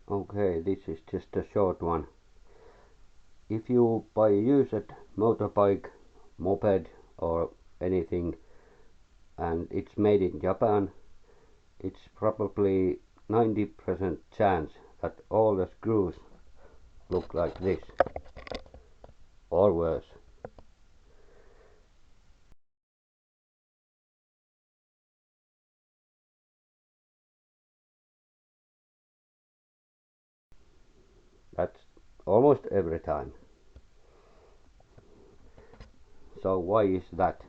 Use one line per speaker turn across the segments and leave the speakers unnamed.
Okay, this is just a short one. If you buy a used motorbike, moped or anything and it's made in Japan, it's probably 90% chance that all the screws look like this or worse. That's almost every time. So why is that?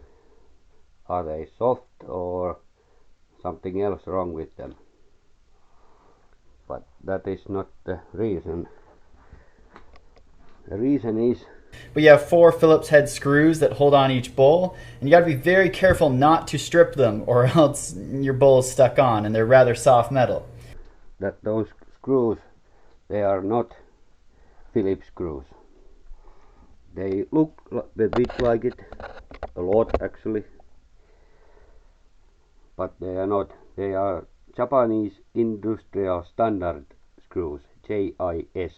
Are they soft or something else wrong with them? But that is not the reason. The reason is
But you have 4 Phillips head screws that hold on each bowl, and you got to be very careful not to strip them, or else your bowl is stuck on, and they're rather soft metal.
that those screws, they are not Phillips screws. They look a bit like it, a lot actually, but they are not. They are Japanese industrial standard screws, JIS.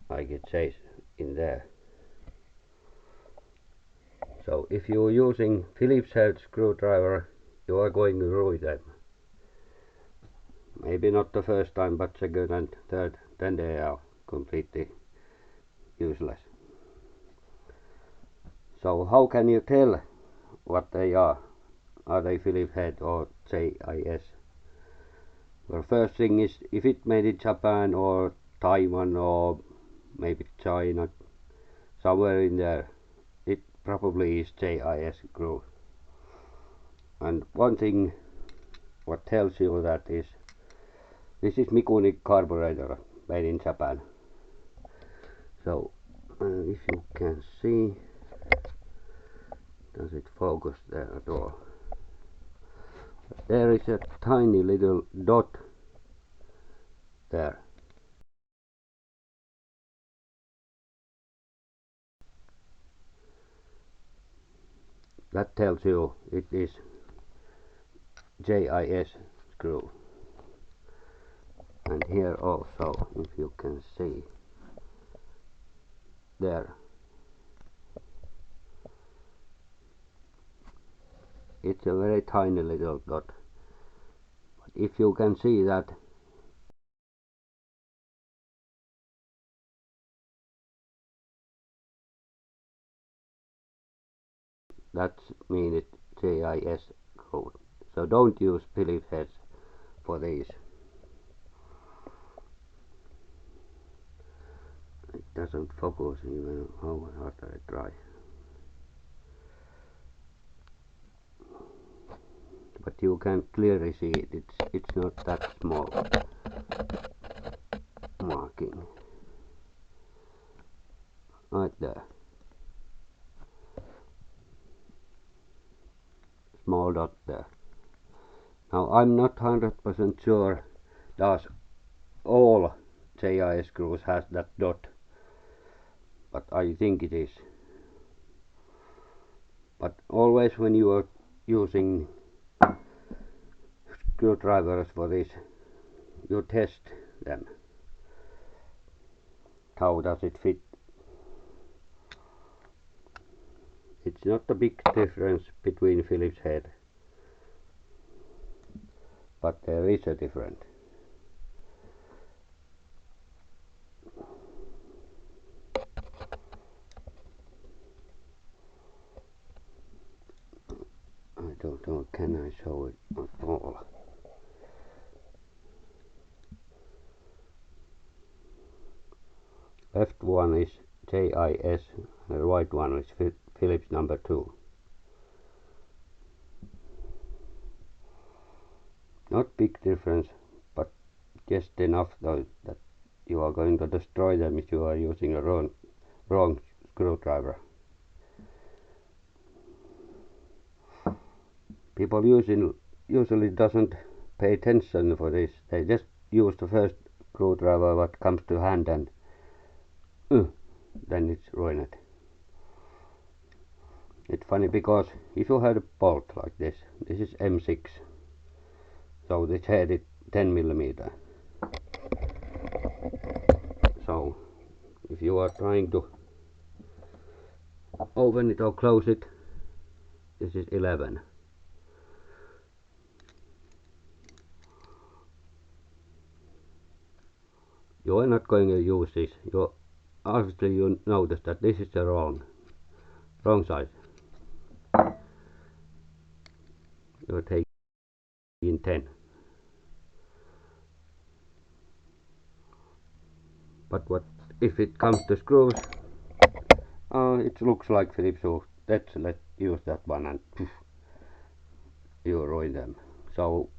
Like it says in there. So if you're using Phillips head screwdriver, you are going to ruin them. Maybe not the first time, but second and third, then they are completely useless. So how can you tell what they are? Are they Phillips head or JIS? Well, first thing is if it made in Japan or Taiwan or maybe China, somewhere in there, it probably is JIS screw. And one thing what tells you that is this is Mikuni carburetor made in Japan. So if you can see, does it focus there at all? There is a tiny little dot there. That tells you it is JIS screw. And here also, if you can see, there, it's a very tiny little dot. But if you can see that, that means it's JIS code. So don't use Phillips heads for these. It doesn't focus even how hard I try. But you can clearly see it. It's not that small marking. Right there. Small dot there. Now I'm not 100% sure does all JIS screws has that dot, but I think it is. But always when you are using screwdrivers for this, you test them. How does it fit? It's not a big difference between Phillips head, but there is a difference. I don't know, can I show it at all? Left one is JIS and the right one is Phillips number 2. Not big difference, but just enough though that you are going to destroy them if you are using a wrong screwdriver. People usually doesn't pay attention for this. They just use the first screwdriver what comes to hand and then it's ruined. It's funny because if you had a bolt like this is M6, so this head is 10 millimeter. So if you are trying to open it or close it, this is 11. You are not going to use this. Obviously you notice that this is the wrong size. You're taking 10. But what if it comes to screws? It looks like Phillips, so let's use that one, and poof, you ruin them. So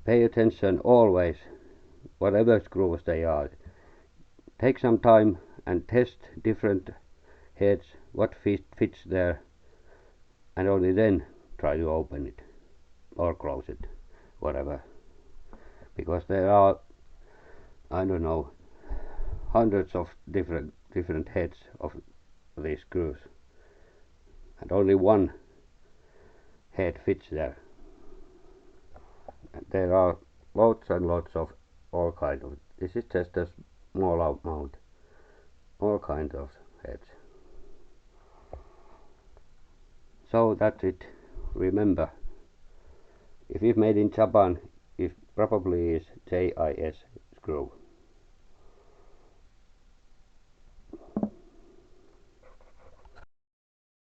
pay attention always, whatever screws they are. Take some time and test different heads, what fits there, and only then try to open it or close it, whatever. Because there are, I don't know, hundreds of different heads of these screws, and only one head fits there. And there are lots and lots of all kinds of. This is just a small amount, all kinds of heads. So that's it. Remember, if it's made in Japan, it probably is JIS screw.